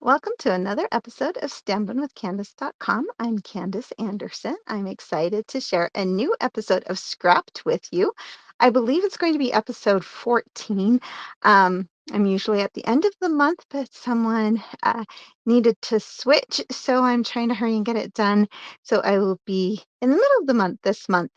Welcome to another episode of StampinWithCandice.com. I'm Candice Anderson. I'm excited to share a new episode of Scrapped with you. I believe it's going to be episode 14. I'm usually at the end of the month, but someone needed to switch, so I'm trying to hurry and get it done. So I will be in the middle of the month this month.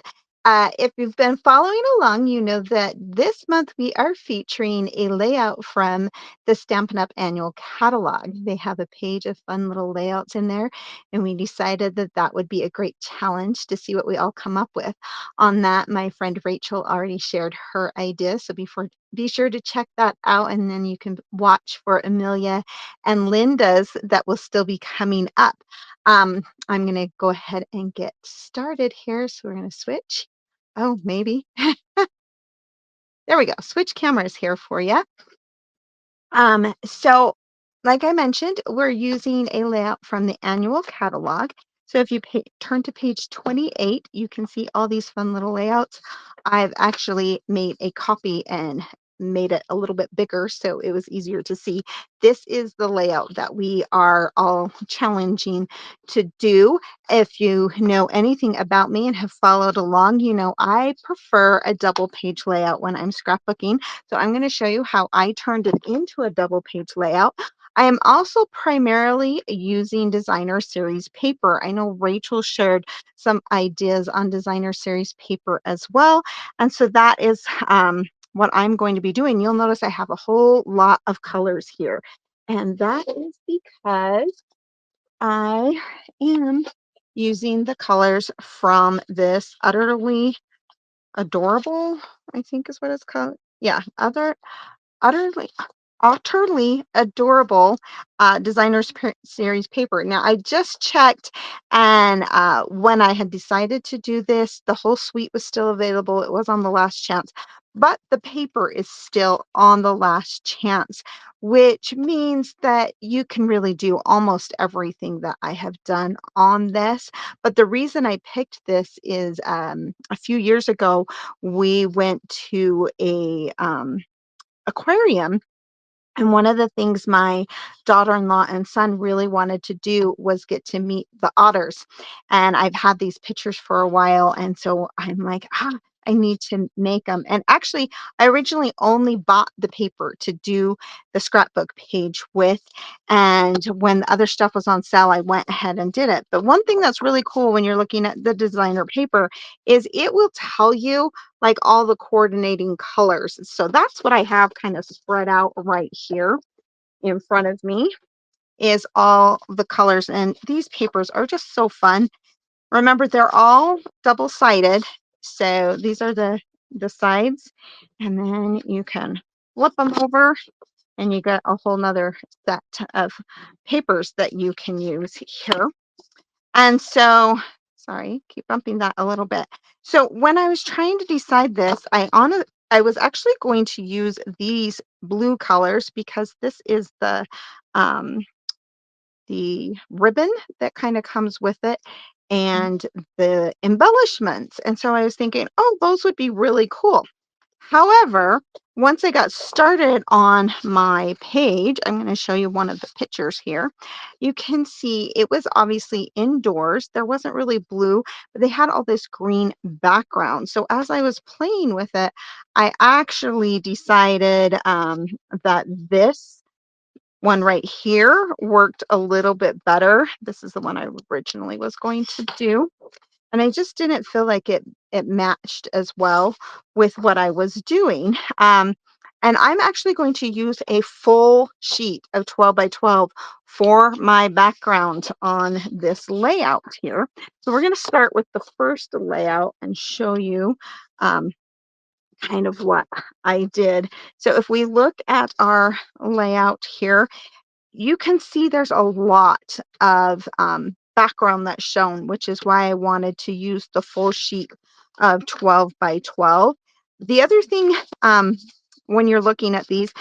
If you've been following along, you know that this month we are featuring a layout from the Stampin' Up! Annual Catalog. They have a page of fun little layouts in there, and we decided that that would be a great challenge to see what we all come up with. On that, my friend Rachel already shared her idea, so be sure to check that out, and then you can watch for Amelia and Linda's that will still be coming up. I'm going to go ahead and get started here, so we're going to switch. Oh, maybe. There we go. Switch cameras here for you. So like I mentioned, we're using a layout from the annual catalog. So if you turn to page 28, you can see all these fun little layouts. I've actually made a copy and made it a little bit bigger so it was easier to see. This is the layout that we are all challenging to do. If you know anything about me and have followed along, you know I prefer a double page layout when I'm scrapbooking. So I'm going to show you how I turned it into a double page layout. I am also primarily using designer series paper. I know Rachel shared some ideas on designer series paper as well. And so that is what I'm going to be doing. You'll notice I have a whole lot of colors here. And that is because I am using the colors from this Utterly Adorable, I think is what it's called. Yeah, utterly utterly adorable designers series paper. Now I just checked, and when I had decided to do this, the whole suite was still available. It was on the last chance, but the paper is still on the last chance, which means that you can really do almost everything that I have done on this. But the reason I picked this is a few years ago we went to a aquarium. And one of the things my daughter-in-law and son really wanted to do was get to meet the otters. And I've had these pictures for a while. And so I'm like, I need to make them. And actually, I originally only bought the paper to do the scrapbook page with. And when the other stuff was on sale, I went ahead and did it. But one thing that's really cool when you're looking at the designer paper is it will tell you like all the coordinating colors. So that's what I have kind of spread out right here in front of me is all the colors. And these papers are just so fun. Remember, they're all double-sided. So these are the sides, and then you can flip them over and you get a whole nother set of papers that you can use here. And so, sorry, keep bumping that a little bit. So when I was trying to decide this, I was actually going to use these blue colors because this is um, the ribbon that kind of comes with it and the embellishments. And so I was thinking, oh, those would be really cool. However, once I got started on my page, I'm going to show you one of the pictures here. You can see it was obviously indoors. There wasn't really blue, but they had all this green background. So as I was playing with it, I actually decided that this one right here worked a little bit better. This is the one I originally was going to do. And I just didn't feel like it matched as well with what I was doing. And I'm actually going to use a full sheet of 12 by 12 for my background on this layout here. So we're going to start with the first layout and show you kind of what I did. So if we look at our layout here, you can see there's a lot of background that's shown, which is why I wanted to use the full sheet of 12 by 12. The other thing, when you're looking at these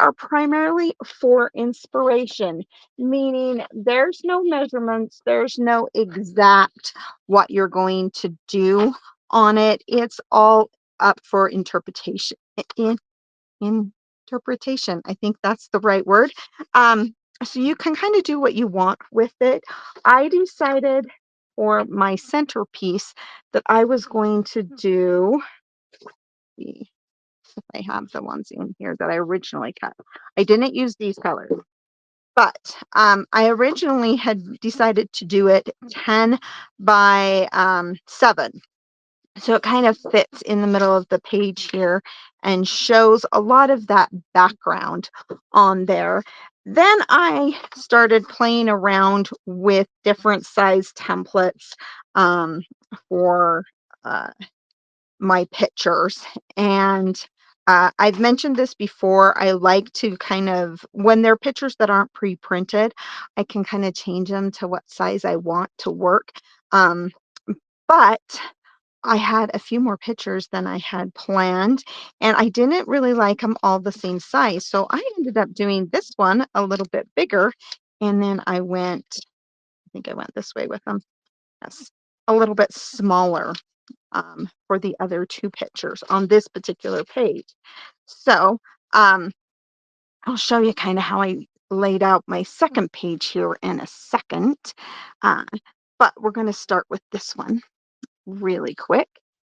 are primarily for inspiration, meaning there's no measurements, there's no exact what you're going to do on it. It's all up for interpretation. Interpretation. I think that's the right word. So you can kind of do what you want with it. I decided for my centerpiece that I was going to do, see if I have the ones in here that I originally cut. I didn't use these colors, but I originally had decided to do it 10 by 7. So it kind of fits in the middle of the page here and shows a lot of that background on there. Then I started playing around with different size templates for uh, my pictures. And I've mentioned this before. I like to kind of, when they're pictures that aren't pre-printed, I can kind of change them to what size I want to work. Um, but I had a few more pictures than I had planned, and I didn't really like them all the same size. So I ended up doing this one a little bit bigger, and then I think I went this way with them. Yes, a little bit smaller for the other two pictures on this particular page. So I'll show you kind of how I laid out my second page here in a second. Uh, but we're going to start with this one really quick.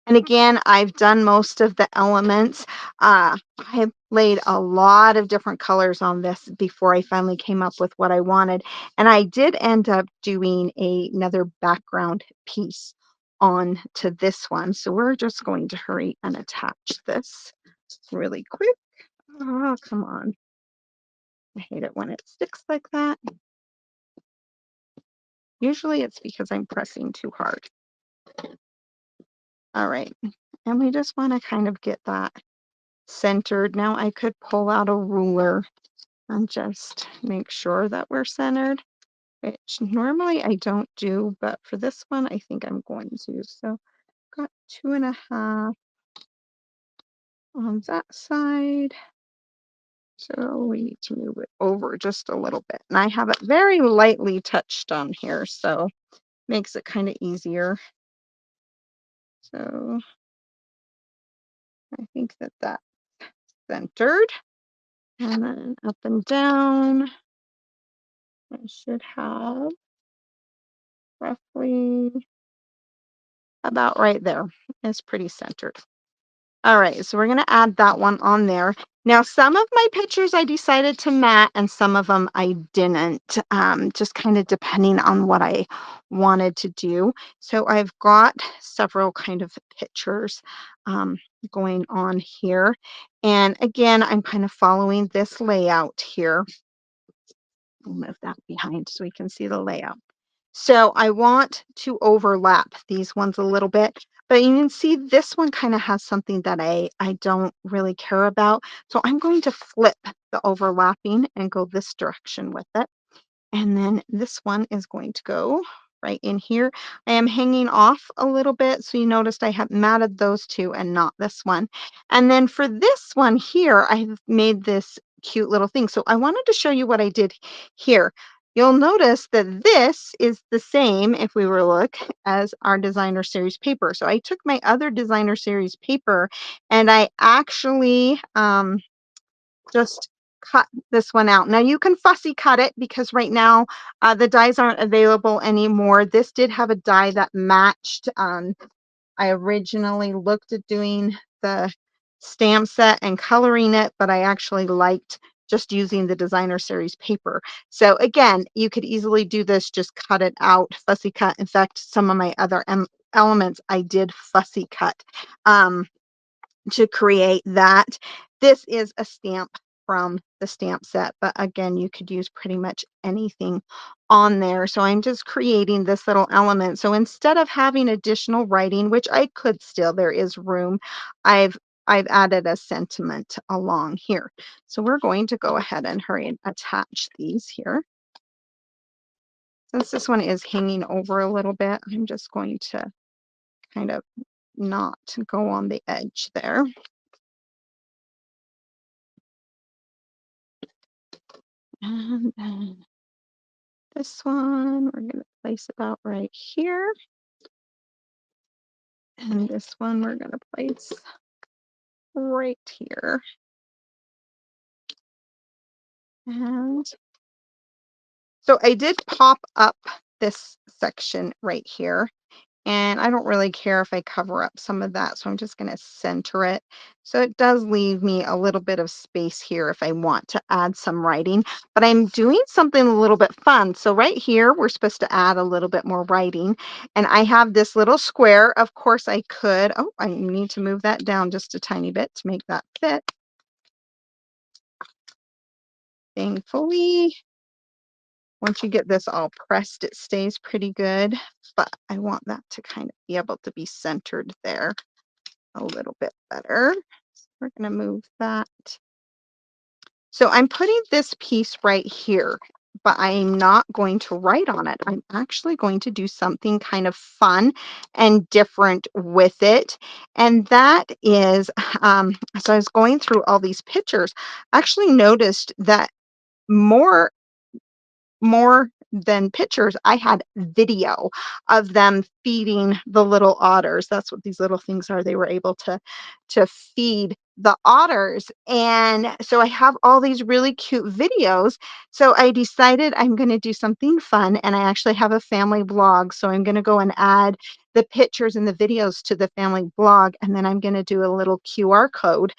And again, I've done most of the elements. I have laid a lot of different colors on this before I finally came up with what I wanted. And I did end up doing another background piece on to this one. So we're just going to hurry and attach this really quick. Oh, come on. I hate it when it sticks like that. Usually it's because I'm pressing too hard. All right. And we just want to kind of get that centered. Now I could pull out a ruler and just make sure that we're centered, which normally I don't do, but for this one, I think I'm going to. So got 2.5 on that side. So we need to move it over just a little bit. And I have it very lightly touched on here, so makes it kind of easier. So I think that that's centered. And then up and down, I should have roughly about right there. It's pretty centered. All right, so we're going to add that one on there. Now, some of my pictures I decided to matte and some of them I didn't, just kind of depending on what I wanted to do. So I've got several kind of pictures going on here. And again, I'm kind of following this layout here. We'll move that behind so we can see the layout. So I want to overlap these ones a little bit, but you can see this one kind of has something that I don't really care about. So I'm going to flip the overlapping and go this direction with it. And then this one is going to go right in here. I am hanging off a little bit. So you noticed I have matted those two and not this one. And then for this one here, I've made this cute little thing. So I wanted to show you what I did here. You'll notice that this is the same, if we were to look, as our designer series paper. So I took my other designer series paper and I actually just cut this one out. Now you can fussy cut it because right now the dies aren't available anymore. This did have a die that matched. I originally looked at doing the stamp set and coloring it, but I actually liked just using the designer series paper. So again, you could easily do this, just cut it out, fussy cut. In fact, some of my other elements I did fussy cut. To create that. This is a stamp from the stamp set, but again, you could use pretty much anything on there. So I'm just creating this little element. So instead of having additional writing, which I could still, there is room, I've added a sentiment along here. So we're going to go ahead and hurry and attach these here. Since this one is hanging over a little bit, I'm just going to kind of not go on the edge there. And then this one, we're going to place about right here. And this one, we're going to place right here. And So I did pop up this section right here. And I don't really care if I cover up some of that, so I'm just going to center it. So it does leave me a little bit of space here if I want to add some writing, but I'm doing something a little bit fun. So right here, we're supposed to add a little bit more writing, and I have this little square. Of course, I could, oh, I need to move that down just a tiny bit to make that fit. Thankfully, once you get this all pressed, it stays pretty good, but I want that to kind of be able to be centered there a little bit better. So we're going to move that. So I'm putting this piece right here, but I'm not going to write on it. I'm actually going to do something kind of fun and different with it. And that is, so I was going through all these pictures, I actually noticed that more than pictures, I had video of them feeding the little otters. That's what these little things are. They were able to feed the otters. And so I have all these really cute videos. So I decided I'm going to do something fun, and I actually have a family blog. So I'm going to go and add the pictures and the videos to the family blog, and then I'm going to do a little QR code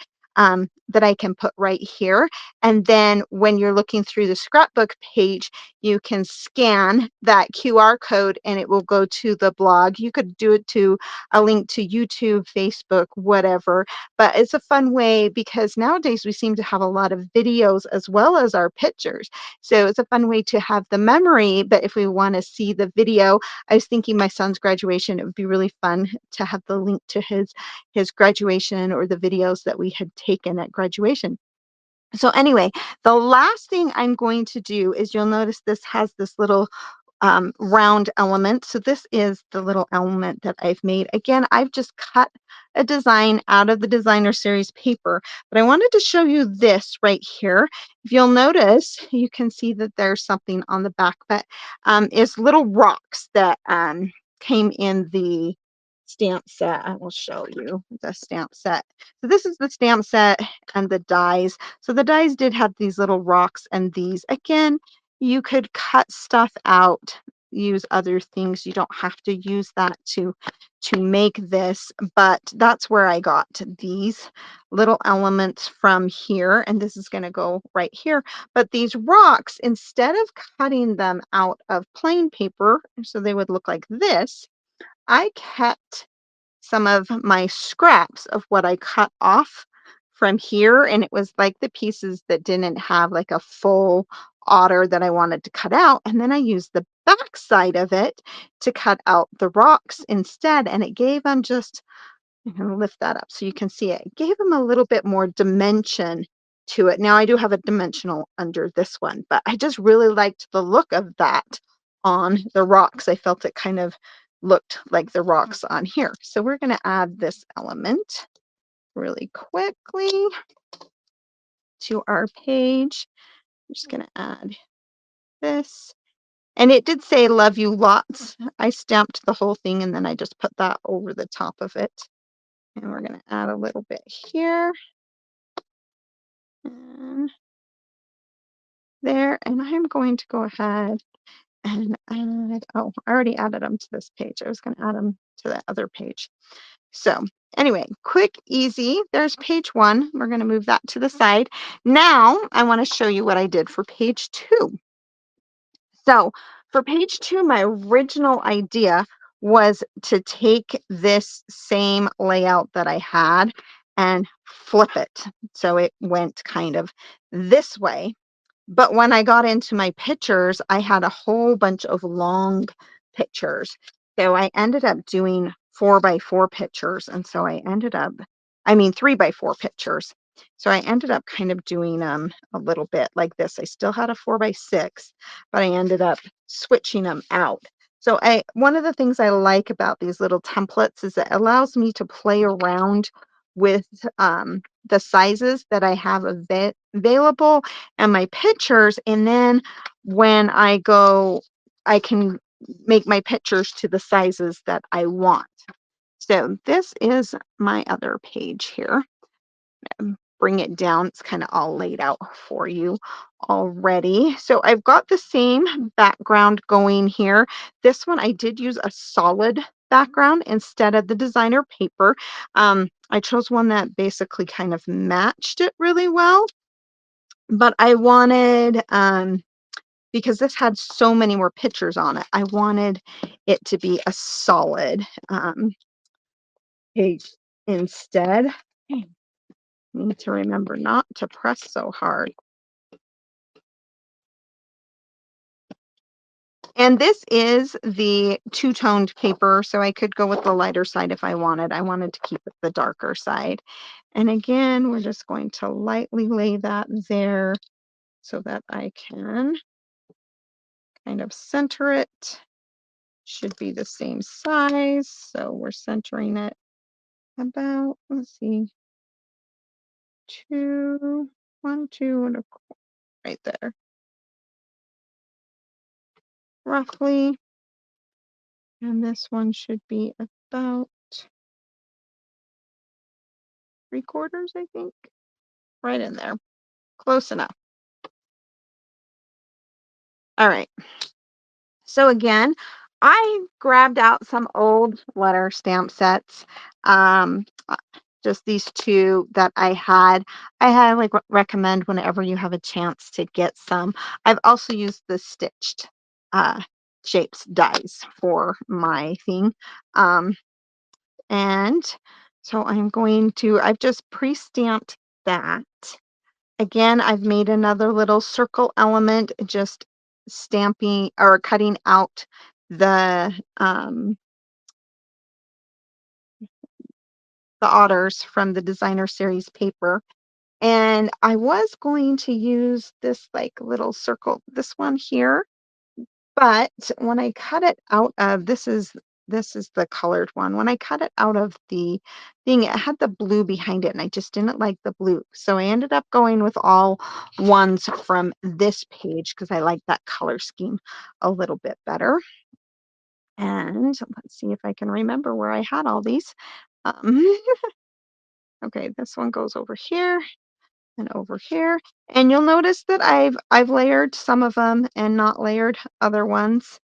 that I can put right here. And then when you're looking through the scrapbook page, you can scan that QR code and it will go to the blog. You could do it to a link to YouTube, Facebook, whatever. But it's a fun way because nowadays we seem to have a lot of videos as well as our pictures. So it's a fun way to have the memory. But if we want to see the video, I was thinking my son's graduation, it would be really fun to have the link to his graduation or the videos that we had taken at graduation. So anyway, the last thing I'm going to do is, you'll notice this has this little round element. So this is the little element that I've made. Again, I've just cut a design out of the designer series paper, but I wanted to show you this right here. If you'll notice, you can see that there's something on the back, but it's little rocks that came in the stamp set. I will show you the stamp set. So this is the stamp set and the dies. So the dies did have these little rocks, and these, again, you could cut stuff out, use other things. You don't have to use that to make this, but that's where I got these little elements from here, and this is going to go right here. But these rocks, instead of cutting them out of plain paper so they would look like this, I kept some of my scraps of what I cut off from here, and it was like the pieces that didn't have like a full otter that I wanted to cut out, and then I used the back side of it to cut out the rocks instead, and it gave them just, I'm going to lift that up so you can see it. It gave them a little bit more dimension to it. Now I do have a dimensional under this one, but I just really liked the look of that on the rocks. I felt it kind of looked like the rocks on here. So we're going to add this element really quickly to our page. I'm just going to add this. And it did say love you lots. I stamped the whole thing and then I just put that over the top of it. And we're going to add a little bit here and there. And I'm going to go ahead and add, oh, I already added them to this page. I was going to add them to the other page. So anyway, quick, easy. There's page 1. We're going to move that to the side. Now I want to show you what I did for page 2. So for page 2, my original idea was to take this same layout that I had and flip it. So it went kind of this way. But when I got into my pictures, I had a whole bunch of long pictures. So I ended up doing 4x4 pictures. And so I ended up, I mean, 3x4 pictures. So I ended up kind of doing a little bit like this. I still had a 4x6, but I ended up switching them out. So one of the things I like about these little templates is it allows me to play around with the sizes that I have available and my pictures. And then when I go, I can make my pictures to the sizes that I want. So this is my other page here. bring it down. It's kind of all laid out for you already. So I've got the same background going here. This one I did use a solid background instead of the designer paper. I chose one that basically kind of matched it really well, but I wanted, because this had so many more pictures on it, I wanted it to be a solid page instead. Need to remember not to press so hard. And this is the two-toned paper, so I could go with the lighter side if I wanted. I wanted to keep it the darker side. And again, we're just going to lightly lay that there so that I can kind of center it. Should be the same size, so we're centering it about, let's see, one, two, and a quarter right there, roughly. And this one should be about 3/4, I think, right in there. Close enough. All right. So again, I grabbed out some old letter stamp sets. Just these two that I had. I highly recommend whenever you have a chance to get some. I've also used the stitched uh, shapes dies for my thing. And so I've just pre-stamped that. Again, I've made another little circle element, just stamping or cutting out the otters from the designer series paper. And I was going to use this like little circle, this one here, but when I cut it out of, this is the colored one. When I cut it out of the thing, it had the blue behind it, and I just didn't like the blue. So I ended up going with all ones from this page because I like that color scheme a little bit better. And let's see if I can remember where I had all these. Um, okay, this one goes over here and over here. And you'll notice that I've layered some of them and not layered other ones.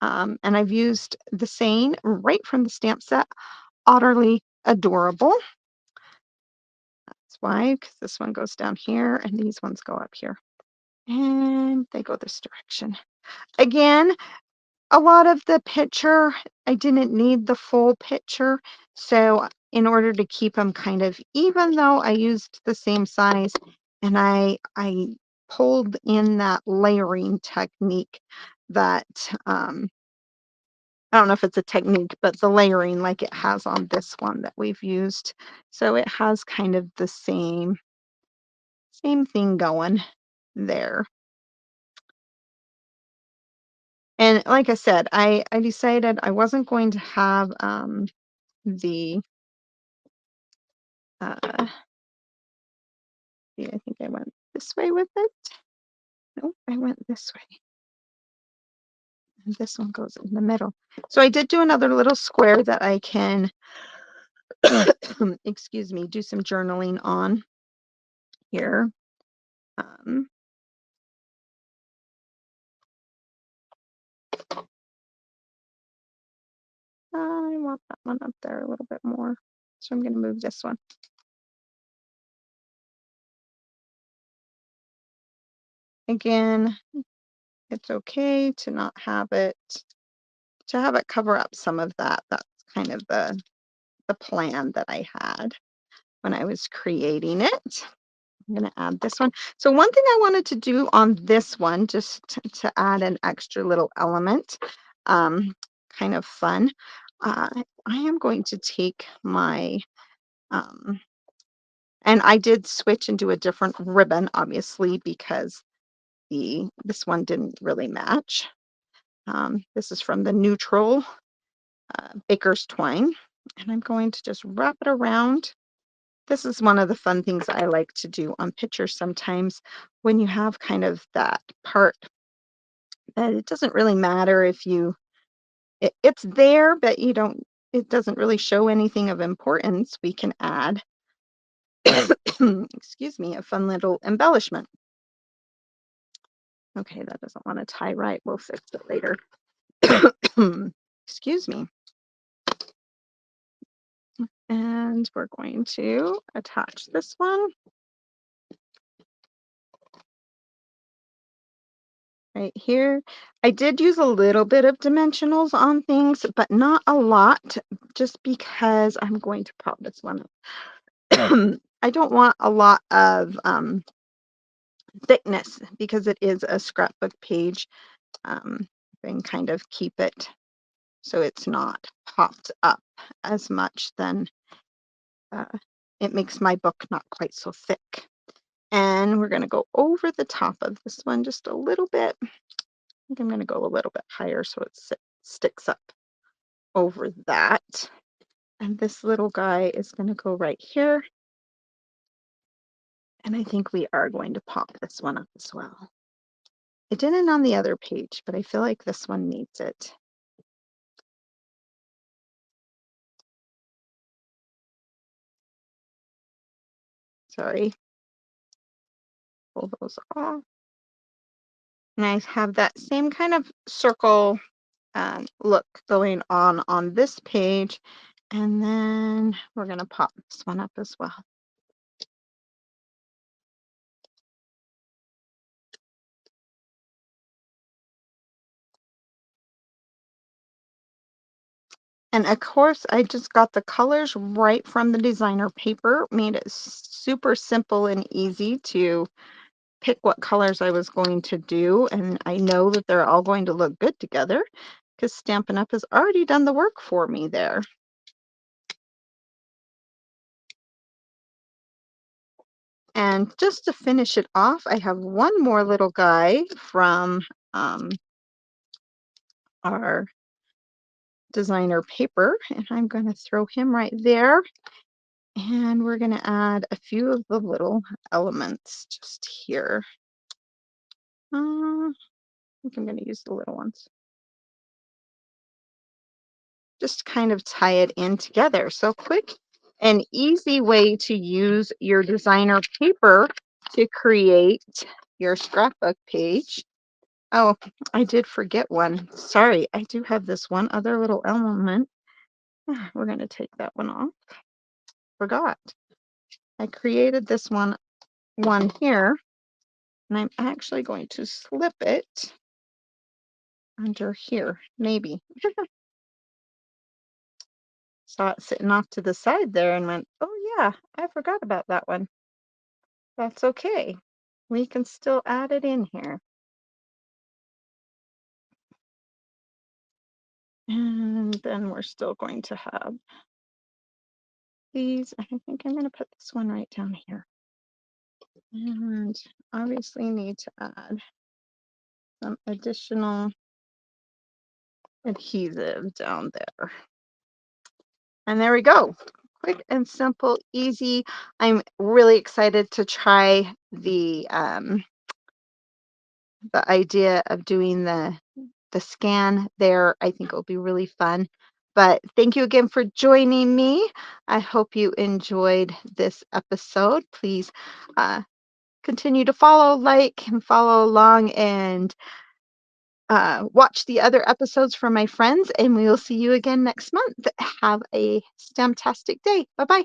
And I've used the saying right from the stamp set, utterly adorable. That's why, because this one goes down here and these ones go up here. And they go this direction. Again, a lot of the picture, I didn't need the full picture. So in order to keep them kind of, even though I used the same size and I pulled in that layering technique that, I don't know if it's a technique, but the layering like it has on this one that we've used. So it has kind of the same thing going there. And like I said, I decided I wasn't going to have the see, I think I went this way with it. Nope, I went this way. And this one goes in the middle. So I did do another little square that I can, excuse me, do some journaling on here. Um, I want that one up there a little bit more. So I'm going to move this one. Again, it's okay to not have it, to have it cover up some of that. That's kind of the plan that I had when I was creating it. I'm going to add this one. So one thing I wanted to do on this one, just to add an extra little element, kind of fun, I am going to take my, and I did switch and do a different ribbon, obviously, because this one didn't really match. This is from the neutral baker's twine, and I'm going to just wrap it around. This is one of the fun things I like to do on pictures sometimes when you have kind of that part that it doesn't really matter if it's there, but it doesn't really show anything of importance. We can add excuse me, a fun little embellishment. Okay, that doesn't want to tie right. We'll fix it later. Excuse me. And we're going to attach this one right here. I did use a little bit of dimensionals on things, but not a lot, just because I'm going to pop this one up. I don't want a lot of thickness because it is a scrapbook page. And kind of keep it so it's not popped up as much, then it makes my book not quite so thick. And we're going to go over the top of this one just a little bit. I think I'm going to go a little bit higher so it sticks up over that. And this little guy is going to go right here. And I think we are going to pop this one up as well. It didn't on the other page, but I feel like this one needs it. Sorry. Pull those off. And I have that same kind of circle look going on this page. And then we're going to pop this one up as well. And of course, I just got the colors right from the designer paper, made it super simple and easy to pick what colors I was going to do. And I know that they're all going to look good together because Stampin' Up! Has already done the work for me there. And just to finish it off, I have one more little guy from our designer paper, and I'm going to throw him right there. And we're going to add a few of the little elements just here. I think I'm going to use the little ones. Just kind of tie it in together. So quick and easy way to use your designer paper to create your scrapbook page. Oh, I did forget one. Sorry, I do have this one other little element. We're going to take that one off. Forgot. I created this one here, and I'm actually going to slip it under here, maybe. Saw it sitting off to the side there and went, oh yeah, I forgot about that one. That's okay. We can still add it in here. And then we're still going to have these. I think I'm going to put this one right down here. And obviously need to add some additional adhesive down there. And there we go. Quick and simple, easy. I'm really excited to try the idea of doing the scan there. I think it'll be really fun. But thank you again for joining me. I hope you enjoyed this episode. Please continue to follow, like, and follow along, and watch the other episodes from my friends. And we will see you again next month. Have a STEM-tastic day. Bye-bye.